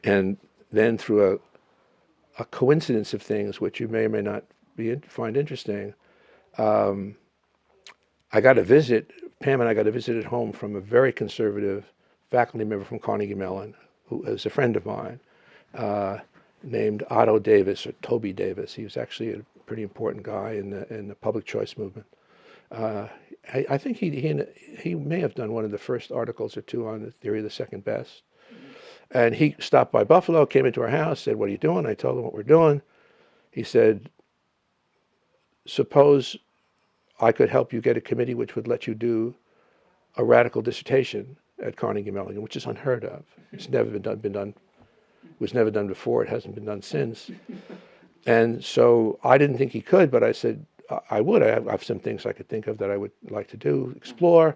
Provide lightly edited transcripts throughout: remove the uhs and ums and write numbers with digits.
And then through a coincidence of things, which you may or may not find interesting, I got a visit, Pam and I got a visit at home from a very conservative faculty member from Carnegie Mellon, who is a friend of mine, named Otto Davis, or Toby Davis. He was actually a pretty important guy in the public choice movement. I think he may have done one of the first articles or two on the theory of the second best. And he stopped by Buffalo, came into our house, said, "What are you doing?" I told him what we're doing. He said, "Suppose I could help you get a committee which would let you do a radical dissertation at Carnegie Mellon," which is unheard of. It's never been done, was never done before. It hasn't been done since. And so I didn't think he could, but I said, I would. I have some things I could think of that I would like to do, explore.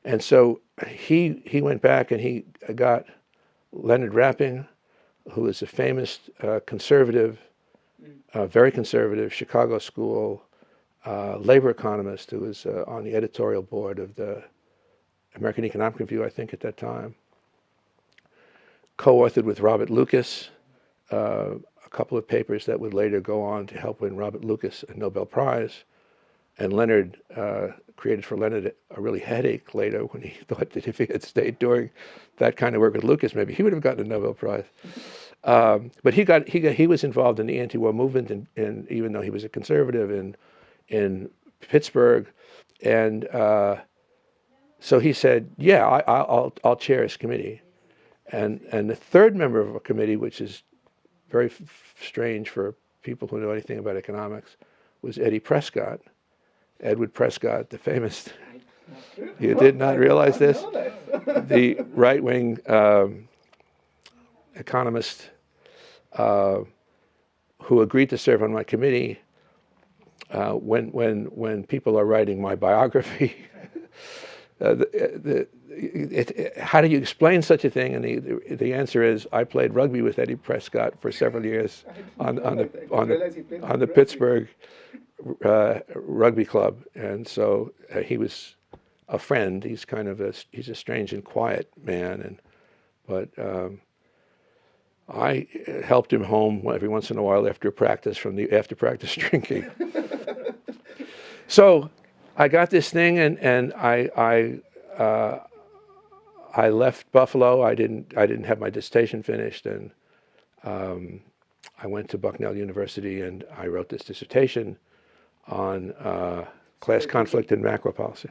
And so he went back and he got Leonard Rapping, who is a famous conservative, very conservative, Chicago school labor economist who was on the editorial board of the American Economic Review, I think, at that time. Co-authored with Robert Lucas a couple of papers that would later go on to help win Robert Lucas a Nobel Prize. And Leonard created for Leonard a really headache later when he thought that if he had stayed doing that kind of work with Lucas, maybe he would have gotten a Nobel Prize. But he was involved in the anti-war movement, and even though he was a conservative in Pittsburgh, and so he said, "Yeah, I'll chair his committee." And the third member of a committee, which is very strange for people who know anything about economics, was Eddie Prescott. Edward Prescott, the famous, you did not realize this? The right-wing economist who agreed to serve on my committee. When people are writing my biography, how do you explain such a thing? And the answer is, I played rugby with Eddie Prescott for several years on the Pittsburgh rugby club, and so he was a friend. He's kind of he's a strange and quiet man, but I helped him home every once in a while after practice from the after practice drinking. So I got this thing, and I left Buffalo. I didn't have my dissertation finished, and I went to Bucknell University, and I wrote this dissertation on class conflict and macro policy.